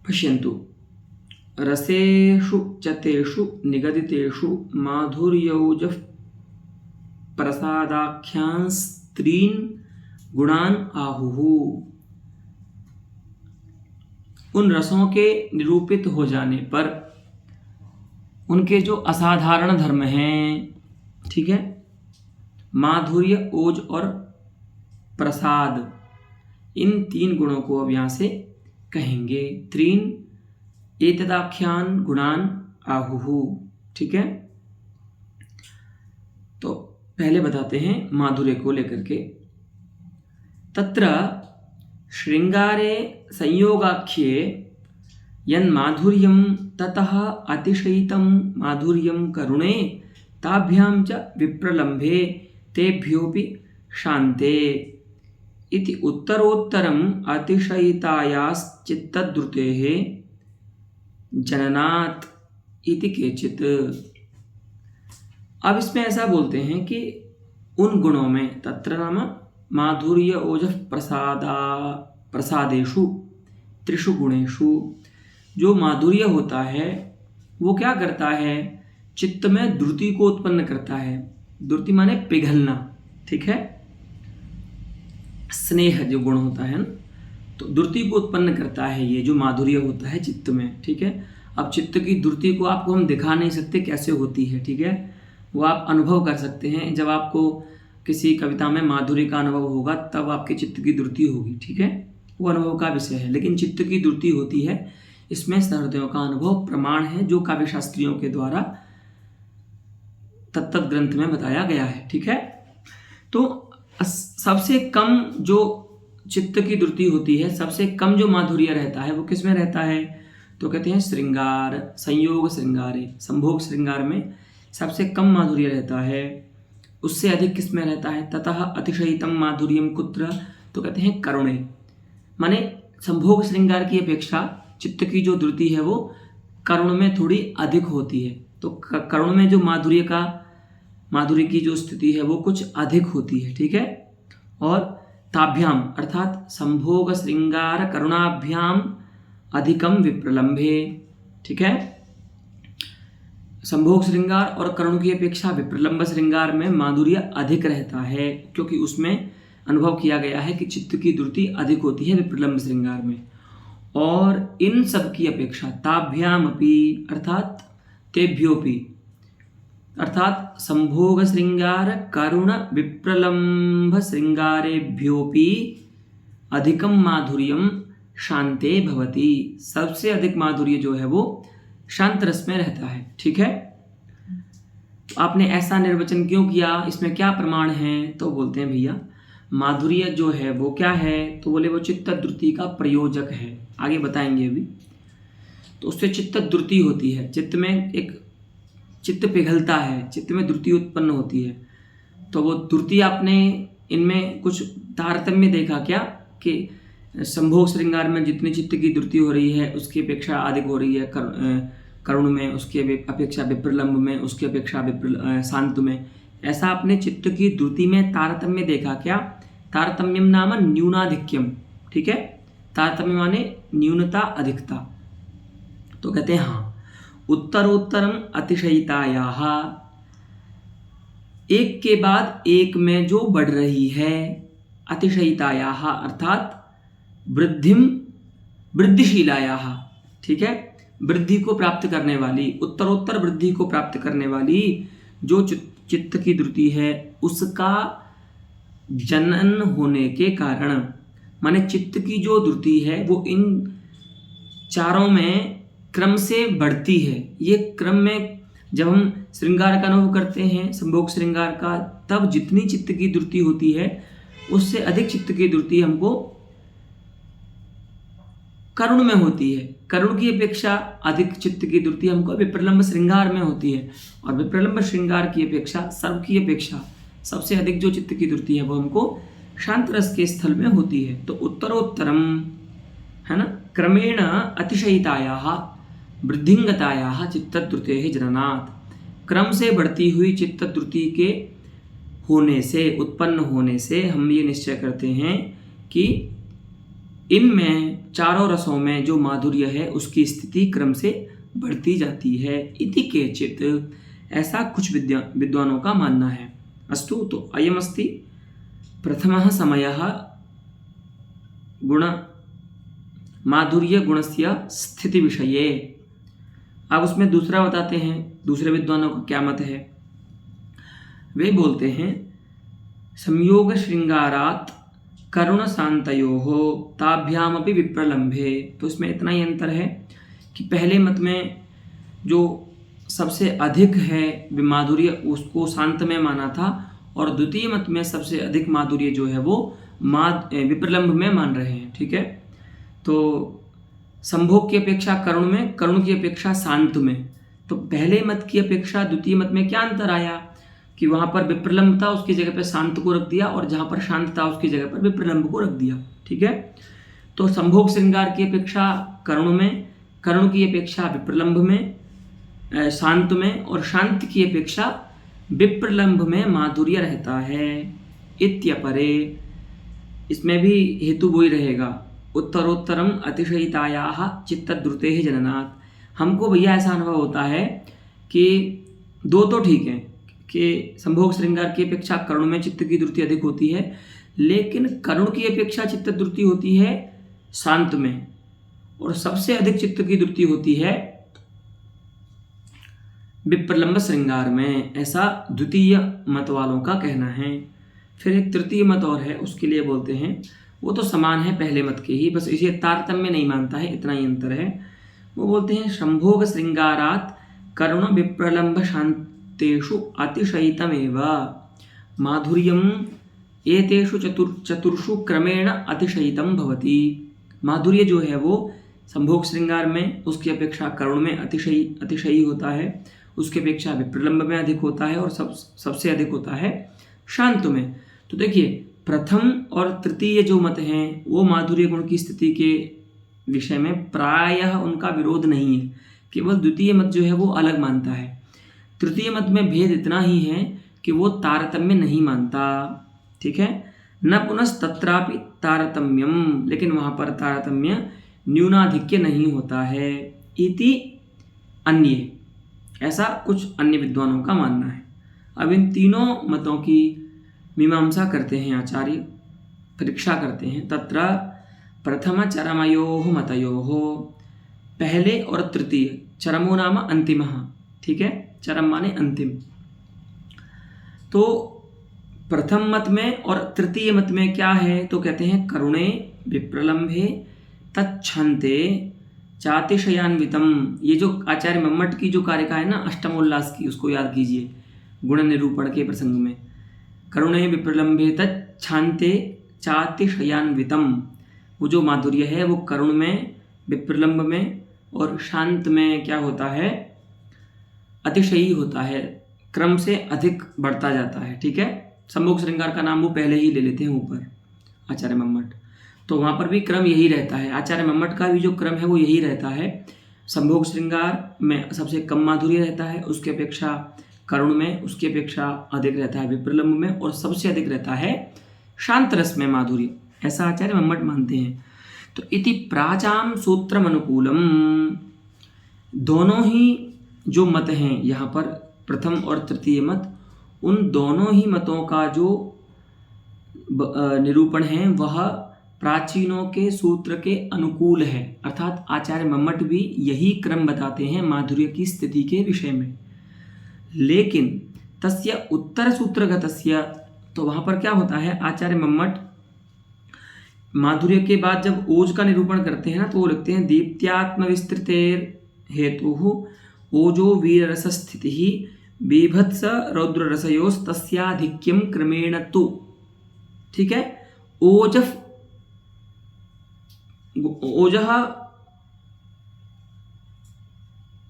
Speaker 1: पश्यन्तु, रसेषु च तेषु निगदितेषु माधुर्यौजः प्रसादाख्यांस्त्रीन् गुणान् आहुः। उन रसों के निरूपित हो जाने पर उनके जो असाधारण धर्म हैं, ठीक है, माधुर्य, ओज और प्रसाद, इन तीन गुणों को अब यहाँ से कहेंगे। त्रीन एतदाख्यान गुणान आहुहु। ठीक है, तो पहले बताते हैं माधुर्य को लेकर के। तत्र श्रृंगारे संयोगाख्ये यन्माधुर्यं ततः अतिशयितं माधुर्यं करुणे ताभ्यां च विप्रलम्भे तेभ्योऽपि शान्ते इति उत्तरोत्तरम् अतिशयितायाश्चित्तद्रुतेः जननात् इति केचित्। अब इसमें ऐसा बोलते हैं कि उन गुणों में तत्र नाम माधुर्य ओजः प्रसादेषु त्रिषु गुणेषु, जो माधुर्य होता है वो क्या करता है, चित्त में द्रुति को उत्पन्न करता है। द्रुति माने पिघलना, ठीक है, स्नेह जो गुण होता है ना, तो द्रुति को उत्पन्न करता है ये जो माधुर्य होता है चित्त में, ठीक है। अब चित्त की द्रुति को आपको हम दिखा नहीं सकते कैसे होती है, ठीक है, वो आप अनुभव कर सकते हैं। जब आपको किसी कविता में माधुर्य का अनुभव होगा तब आपके चित्त की द्रुति होगी, ठीक है, वो अनुभव का विषय है। लेकिन चित्त की द्रुति होती है, इसमें सहृदयों का अनुभव प्रमाण है जो काव्य शास्त्रियों के द्वारा तत्त ग्रंथ में बताया गया है, ठीक है। तो सबसे कम जो चित्त की द्रुति होती है, सबसे कम जो माधुर्य रहता है वो किस में रहता है, तो कहते हैं श्रृंगार, संयोग श्रृंगारे, संभोग श्रृंगार में सबसे कम माधुर्य रहता है। उससे अधिक किस में रहता है, ततः अतिशयितम माधुर्यम कुत्र, तो कहते हैं करुणे, माने संभोग श्रृंगार की अपेक्षा चित्त की जो द्रुति है वो करुण में थोड़ी अधिक होती है। तो करुण में जो माधुर्य की जो स्थिति है वो कुछ अधिक होती है, ठीक है। और ताभ्याम अर्थात संभोग श्रृंगार करुणाभ्याम अधिकम विप्रलंभे, ठीक है, संभोग श्रृंगार और करुण की अपेक्षा विप्रलंब श्रृंगार में माधुर्य अधिक रहता है, क्योंकि उसमें अनुभव किया गया है कि चित्त की द्रुति अधिक होती है विप्रलंब श्रृंगार में। और इन सब की अपेक्षा ताभ्याम अपि अर्थात तेभ्योपि अर्थात संभोग श्रृंगार करुण विप्रलंभ श्रृंगारेभ्योपि अधिकम माधुर्यम शांते भवति, सबसे अधिक माधुर्य जो है वो शांत रस में रहता है, ठीक है। आपने ऐसा निर्वचन क्यों किया, इसमें क्या प्रमाण है, तो बोलते हैं भैया माधुर्य जो है वो क्या है, तो बोले वो चित्त द्रुति का प्रयोजक है, आगे बताएंगे अभी। तो उससे चित्त द्रुति होती है, चित्त में एक चित्त पिघलता है, चित्त में द्रुति उत्पन्न होती है। तो वो द्रुति आपने इनमें कुछ तारतम्य देखा क्या, कि संभोग श्रृंगार में जितनी चित्त की द्रुति हो रही है उसकी अपेक्षा अधिक हो रही है करुण में, उसकी अपेक्षा विप्रलंब में, उसकी अपेक्षा शांत में। ऐसा आपने चित्त की द्रुति में तारतम्य देखा क्या, तारतम्यम नाम न्यूनाधिक्यम, ठीक है, तारतम्य माने न्यूनता अधिकता। तो कहते हैं हाँ, उत्तरोत्तरम अतिशयितायाः, एक के बाद एक में जो बढ़ रही है, अतिशयितायाः अर्थात वृद्धिशीलायाः, ठीक है, वृद्धि को प्राप्त करने वाली, उत्तरोत्तर वृद्धि को प्राप्त करने वाली जो चित्त की द्रुति है उसका जनन होने के कारण, माने चित्त की जो द्रुति है वो इन चारों में क्रम से बढ़ती है। ये क्रम में जब हम श्रृंगार का अनुभव करते हैं, संभोग श्रृंगार का, तब जितनी चित्त की द्रुति होती है उससे अधिक चित्त की द्रुति हमको करुण में होती है, करुण की अपेक्षा अधिक चित्त की द्रुति हमको विप्रलंब श्रृंगार में होती है, और विप्रलंब श्रृंगार की अपेक्षा, सर्व की अपेक्षा सबसे अधिक जो चित्त की द्रुति है वो हमको शांत रस के स्थल में होती है। तो उत्तरोत्तरम है ना, क्रमेण अतिशयितायाः वृद्धिंगतायाः चित्तद्रुतेः जननात्, क्रम से बढ़ती हुई चित्तद्रुति के होने से, उत्पन्न होने से हम ये निश्चय करते हैं कि इनमें चारों रसों में जो माधुर्य है उसकी स्थिति क्रम से बढ़ती जाती है। इति केचित, ऐसा कुछ विद्वानों का मानना है। अस्तु, तो अयमस्ति प्रथमः समयः गुण माधुर्य गुणस्य स्थिति विषये। अब उसमें दूसरा बताते हैं दूसरे विद्वानों का क्या मत है। वे बोलते हैं संयोग श्रृंगारात् करुण शांतयोः ताभ्यामपि विप्रलंभे। तो इसमें इतना ही अंतर है कि पहले मत में जो सबसे अधिक है माधुर्य उसको शांत में माना था, और द्वितीय मत में सबसे अधिक माधुर्य जो है वो विप्रलंभ में मान रहे हैं, ठीक है। तो संभोग की अपेक्षा करुण में, करुण की अपेक्षा शांत में। तो पहले मत की अपेक्षा द्वितीय मत में क्या अंतर आया कि वहाँ पर विप्रलंब था उसकी जगह पर शांत को रख दिया, और जहाँ पर शांत था उसकी जगह पर विप्रलंब को रख दिया, ठीक है। तो संभोग श्रृंगार की अपेक्षा करुण में, करुण की अपेक्षा विप्रलंब में, शांत में, और शांत की अपेक्षा विप्रलंभ में माधुर्य रहता है। इत्यपरे, इसमें भी हेतु वही रहेगा, उत्तरोत्तरम अतिशयितायाः चित्तद्रुतेः जननात्। हमको भैया ऐसा अनुभव होता है कि दो तो ठीक है कि संभोग श्रृंगार की अपेक्षा करुण में चित्त की द्रुति अधिक होती है, लेकिन करुण की अपेक्षा चित्त द्रुति होती है शांत में, और सबसे अधिक चित्त की द्रुति होती है विप्रलंब श्रृंगार में, ऐसा द्वितीय मत वालों का कहना है। फिर एक तृतीय मत और है, उसके लिए बोलते हैं, वो तो समान है पहले मत के ही, बस इसे तारतम्य नहीं मानता है, इतना ही अंतर है। वो बोलते हैं संभोग श्रृंगारात करुण विप्रलंब शांतेषु अतिशयितमेव माधुर्यम एतेषु चतुर्षु क्रमेण अतिशयितम भवति। माधुर्य जो है वो संभोग श्रृंगार में उसकी अपेक्षा करुण में अतिशयी होता है, उसकी अपेक्षा विप्रलंब में अधिक होता है, और सबसे अधिक होता है शांत में। तो देखिए, प्रथम और तृतीय जो मत हैं वो माधुर्य गुण की स्थिति के विषय में प्रायः उनका विरोध नहीं है, केवल द्वितीय मत जो है वो अलग मानता है। तृतीय मत में भेद इतना ही है कि वो तारतम्य नहीं मानता, ठीक है, न पुनस्तत्रापि तारतम्यम, लेकिन वहाँ पर तारतम्य न्यूनाधिक्य नहीं होता है। इति अन्य, ऐसा कुछ अन्य विद्वानों का मानना है। अब इन तीनों मतों की मीमांसा करते हैं आचार्य, परीक्षा करते हैं। तत्र प्रथम चरमयोः मतयोः, पहले और तृतीय, चरमो नाम अंतिमः, ठीक है, चरम माने अंतिम। तो प्रथम मत में और तृतीय मत में क्या है, तो कहते हैं करुणे विप्रलंभे तच्छन्ते चातिशयान्वितम। ये जो आचार्य मम्मट की जो कारिका है ना अष्टमोल्लास की, उसको याद कीजिए गुण निरूपण के प्रसंग में, करुणे विप्रलंभे तच्छान्ते चातिशयान्वितम, वो जो माधुर्य है वो करुण में, विप्रलंब में और शांत में क्या होता है, अतिशयी होता है, क्रम से अधिक बढ़ता जाता है, ठीक है। संभोग श्रृंगार का नाम वो पहले ही ले लेते हैं ऊपर आचार्य मम्मट, तो वहाँ पर भी क्रम यही रहता है। आचार्य मम्मट का भी जो क्रम है वो यही रहता है। संभोग श्रृंगार में सबसे कम माधुर्य रहता है, उसकी अपेक्षा करुण में उसकी अपेक्षा अधिक रहता है विप्रलंब में, और सबसे अधिक रहता है शांत रस में माधुर्य, ऐसा आचार्य मम्मट मानते हैं। तो इति प्राचाम सूत्रम अनुकूलम, दोनों ही जो मत हैं यहाँ पर प्रथम और तृतीय मत, उन दोनों ही मतों का जो निरूपण है वह प्राचीनों के सूत्र के अनुकूल है, अर्थात आचार्य मम्मट भी यही क्रम बताते हैं माधुर्य की स्थिति के विषय में। लेकिन तस्य उत्तर सूत्रगतस्य, तो वहाँ पर क्या होता है, आचार्य मम्मट माधुर्य के बाद जब ओज का निरूपण करते हैं ना, तो वो लिखते हैं दीप्त्यात्म विस्तृतेर हेतु ओजो वीर रस स्थिति ही बीभत्स रौद्र रसयोस तस्याधिक्यम क्रमेण तु, ठीक है। ओजः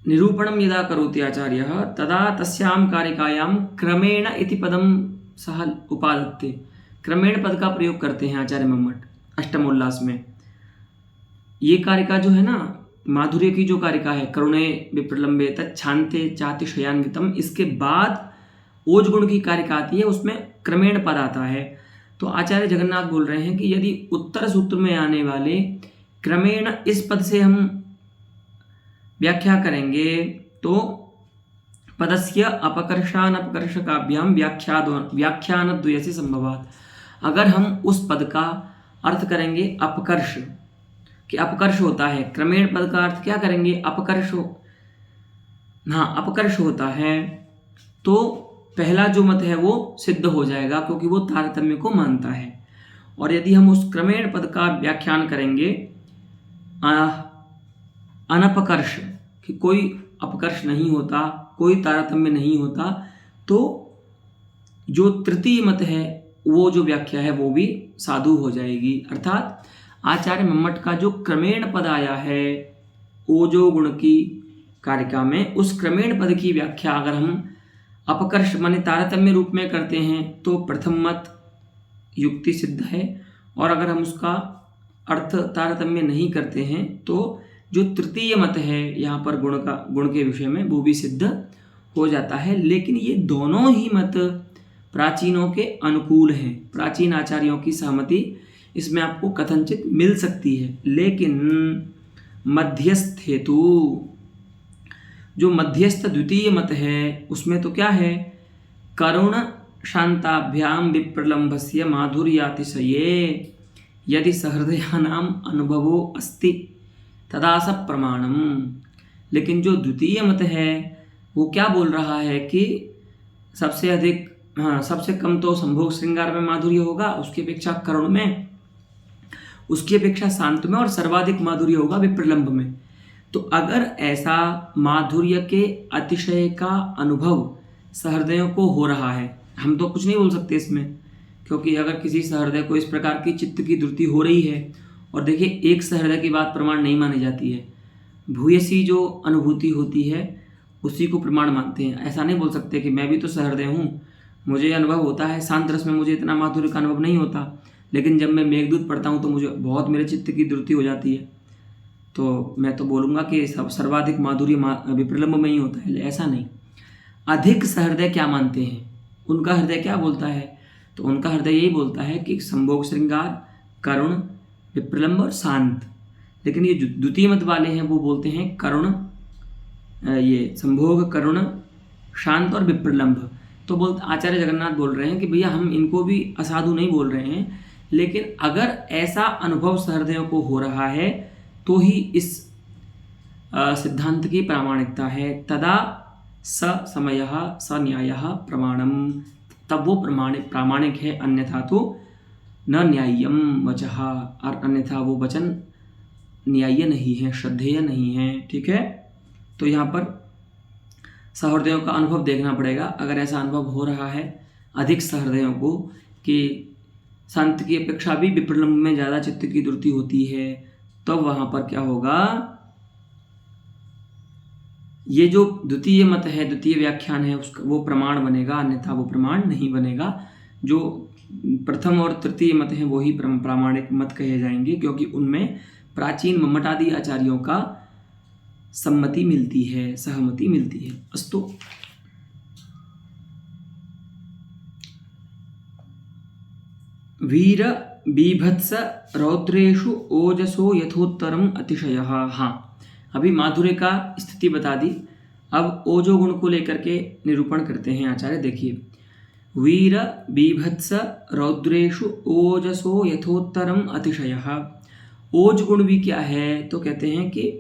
Speaker 1: निरूपणं यदा करोति आचार्यः तदा तस्यां कारिकायां क्रमेण इति पदं सः उपादत्ते, क्रमेण पद का प्रयोग करते हैं आचार्य मम्मट अष्टमोल्लास में। ये कारिका जो है ना माधुर्य की जो कारिका है, करुणे विप्रलंबे तच्छान्ते चातिशयान्वितम, इसके बाद ओज गुण की कारिका आती है, उसमें क्रमेण पद आता है। तो आचार्य जगन्नाथ बोल रहे हैं कि यदि उत्तर सूत्र में आने वाले क्रमेण इस पद से हम व्याख्या करेंगे तो पदस्य अपकर्षान अपकर्षकाभ्याम व्याख्यानद्वय से संभवात, अगर हम उस पद का अर्थ करेंगे अपकर्ष, कि अपकर्ष होता है, क्रमेण पद का अर्थ क्या करेंगे, अपकर्ष होता है, तो पहला जो मत है वो सिद्ध हो जाएगा क्योंकि वो तारतम्य को मानता है। और यदि हम उस क्रमेण पद का व्याख्यान करेंगे अनपकर्ष, कि कोई अपकर्ष नहीं होता, कोई तारतम्य नहीं होता, तो जो तृतीय मत है वो जो व्याख्या है वो भी साधु हो जाएगी। अर्थात आचार्य मम्मट का जो क्रमेण पद आया है ओजो गुण की कारिका में, उस क्रमेण पद की व्याख्या अगर हम अपकर्ष माने तारतम्य रूप में करते हैं तो प्रथम मत युक्ति सिद्ध है, और अगर हम उसका अर्थ तारतम्य नहीं करते हैं तो जो तृतीय मत है यहाँ पर गुण के विषय में वो भी सिद्ध हो जाता है। लेकिन ये दोनों ही मत प्राचीनों के अनुकूल हैं, प्राचीन आचार्यों की सहमति इसमें आपको कथनचित मिल सकती है। लेकिन मध्यस्थ हेतु, जो मध्यस्थ द्वितीय मत है उसमें तो क्या है, करुण शांताभ्याम विप्रलंभस्य माधुर्यातिशये यदि सहृदयानाम अनुभवो अस्ति तदा स प्रमाणम। लेकिन जो द्वितीय मत है वो क्या बोल रहा है कि सबसे अधिक, सबसे कम तो संभोग श्रृंगार में माधुर्य होगा, उसकी अपेक्षा करुण में, उसकी अपेक्षा शांत में, और सर्वाधिक माधुर्य होगा विप्रलंभ में। तो अगर ऐसा माधुर्य के अतिशय का अनुभव सहृदयों को हो रहा है, हम तो कुछ नहीं बोल सकते इसमें, क्योंकि अगर किसी सहृदय को इस प्रकार की चित्त की धुरती हो रही है, और देखिए एक सहृदय की बात प्रमाण नहीं मानी जाती है, भूयसी जो अनुभूति होती है उसी को प्रमाण मानते हैं। ऐसा नहीं बोल सकते कि मैं भी तो सहृदय हूँ, मुझे अनुभव होता है, शांत रस में मुझे इतना माधुर्य का अनुभव नहीं होता, लेकिन जब मैं मेघदूत पढ़ता हूँ तो मुझे बहुत मेरे चित्त की धुरती हो जाती है, तो मैं तो बोलूँगा कि सर्वाधिक माधुर्य विप्रलंभ में ही होता है। ऐसा नहीं। अधिक सहृदय क्या मानते हैं, उनका हृदय क्या बोलता है, तो उनका हृदय यही बोलता है कि संभोग श्रृंगार, करुण, विप्रलंब और शांत। लेकिन ये द्वितीय मत वाले हैं वो बोलते हैं करुण, ये संभोग, करुण, शांत और विप्रलंब। तो आचार्य जगन्नाथ बोल रहे हैं कि भैया हम इनको भी असाधु नहीं बोल रहे हैं, लेकिन अगर ऐसा अनुभव सहृदयों को हो रहा है तो ही इस सिद्धांत की प्रामाणिकता है। तदा स समयः स न्यायः प्रमाणम, तब वो प्रामाणिक है, अन्यथा तो न न्याय्यम वचः, और अन्यथा वो वचन न्याय्य नहीं है, श्रद्धेय नहीं है। ठीक है, तो यहाँ पर सहृदयों का अनुभव देखना पड़ेगा। अगर ऐसा अनुभव हो रहा है अधिक सहृदयों को कि शांत की अपेक्षा भी विप्रलंब में ज़्यादा चित्त की धुरती होती है, तो वहाँ पर क्या होगा, ये जो द्वितीय मत है, द्वितीय व्याख्यान है, उसका वो प्रमाण बनेगा, अन्यथा वो प्रमाण नहीं बनेगा। जो प्रथम और तृतीय मत हैं वही प्रामाणिक मत कहे जाएंगे, क्योंकि उनमें प्राचीन मम्मटादि आचार्यों का सम्मति मिलती है, सहमति मिलती है। अस्तु, वीर बीभत्स रौद्रेषु ओजसो यथोत्तरम अतिशयः। हाँ, अभी माधुर्य का स्थिति बता दी, अब ओजो गुण को लेकर के निरूपण करते हैं आचार्य। देखिए, वीर बीभत्स रौद्रेषु ओजसो यथोत्तरम अतिशयः। ओज गुण भी क्या है, तो कहते हैं कि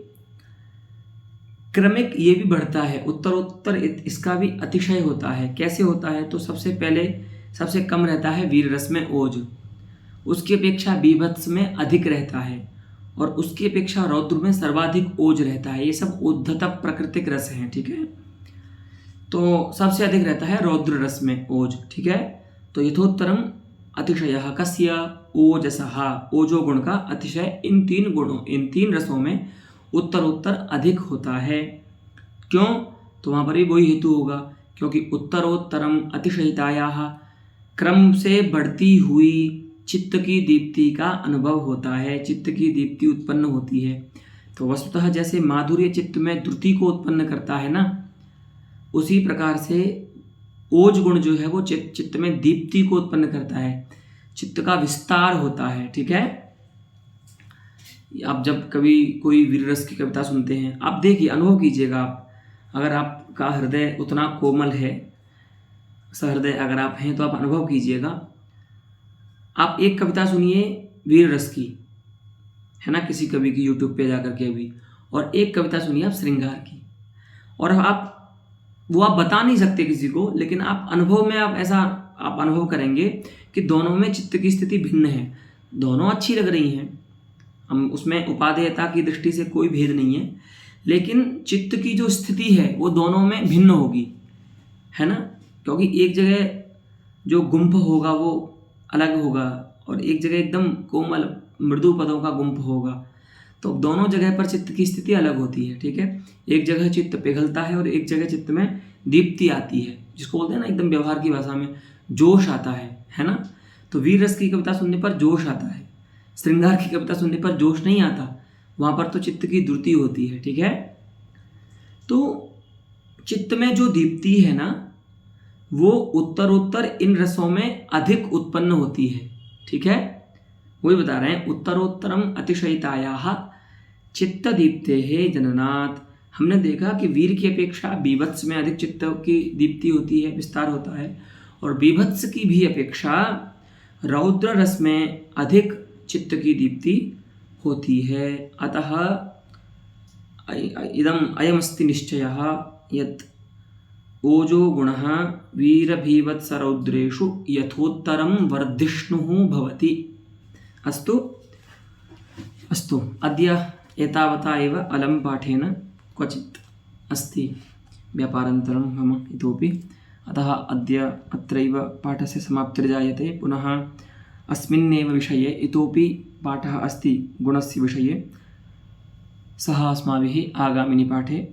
Speaker 1: क्रमिक ये भी बढ़ता है, उत्तरोत्तर इसका भी अतिशय होता है। कैसे होता है, तो सबसे पहले सबसे कम रहता है वीर रस में ओज, उसकी अपेक्षा बीभत्स में अधिक रहता है, और उसकी अपेक्षा रौद्र में सर्वाधिक ओज रहता है। ये सब उद्धत प्राकृतिक रस हैं। ठीक है, तो सबसे अधिक रहता है रौद्र रस में ओज। ठीक है, तो यथोत्तरम अतिशयः कस्य ओजसः, ओजो गुण का अतिशय इन तीन गुणों, इन तीन रसों में उत्तरोत्तर अधिक होता है। क्यों, तो वहाँ पर भी वही हेतु होगा, क्योंकि उत्तरोत्तरम अतिशयितायाः, क्रम से बढ़ती हुई चित्त की दीप्ति का अनुभव होता है, चित्त की दीप्ति उत्पन्न होती है। तो वस्तुतः जैसे माधुर्य चित्त में द्रुति को उत्पन्न करता है ना, उसी प्रकार से ओज गुण जो है वो चित्त में दीप्ति को उत्पन्न करता है, चित्त का विस्तार होता है। ठीक है, आप जब कभी कोई वीर रस की कविता सुनते हैं, आप देखिए, अनुभव कीजिएगा, आप अगर आपका हृदय उतना कोमल है, सहृदय अगर आप हैं, तो आप अनुभव कीजिएगा। आप एक कविता सुनिए वीर रस की, है ना, किसी कवि की यूट्यूब पे जाकर के अभी, और एक कविता सुनिए आप श्रृंगार की, और आप बता नहीं सकते किसी को, लेकिन आप अनुभव में आप अनुभव करेंगे कि दोनों में चित्त की स्थिति भिन्न है, दोनों अच्छी लग रही हैं, हम उसमें उपादेयता की दृष्टि से कोई भेद नहीं है, लेकिन चित्त की जो स्थिति है वो दोनों में भिन्न होगी, है ना, क्योंकि एक जगह जो गुंफ होगा वो अलग होगा, और एक जगह एकदम कोमल मृदु पदों का गुंफ होगा, तो दोनों जगह पर चित्त की स्थिति अलग होती है। ठीक है, एक जगह चित्त पिघलता है और एक जगह चित्त में दीप्ति आती है, जिसको बोलते हैं ना एकदम व्यवहार की भाषा में जोश आता है ना। तो वीर रस की कविता सुनने पर जोश आता है, श्रृंगार की कविता सुनने पर जोश नहीं आता, वहाँ पर तो चित्त की धुरती होती है। ठीक है, तो चित्त में जो दीप्ति है ना, वो उत्तरोत्तर इन रसों में अधिक उत्पन्न होती है। ठीक है, वही बता रहे हैं, उत्तरोत्तरम अतिशयितायाः चित्त दीप्ते है जननात्। हमने देखा कि वीर की अपेक्षा बीभत्स में अधिक चित्त की दीप्ति होती है, विस्तार होता है, और बीभत्स की भी अपेक्षा रौद्र रस में अधिक चित्त की दीप्ति होती है। अतः इदम अयमस्ति निश्चयः यत् ओजो गुणः वीरभीवत्सरौद्रेषु यथोत्तरं वर्धिष्णुः भवति। अस्तु अस्तु, अद्य एतावता एव अलं पाठेन क्वचित् अस्ति व्यापारान्तरं मम इतोपि, अतः अद्य अत्रैव पाठस्य समाप्तिर्जायते। पुनः अस्मिन्नेव विषये इतोपि पाठः अस्ति गुणस्य विषये, सः अस्माभिः आगामिनि पाठे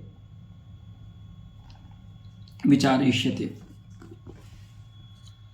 Speaker 1: विचारयिष्यते।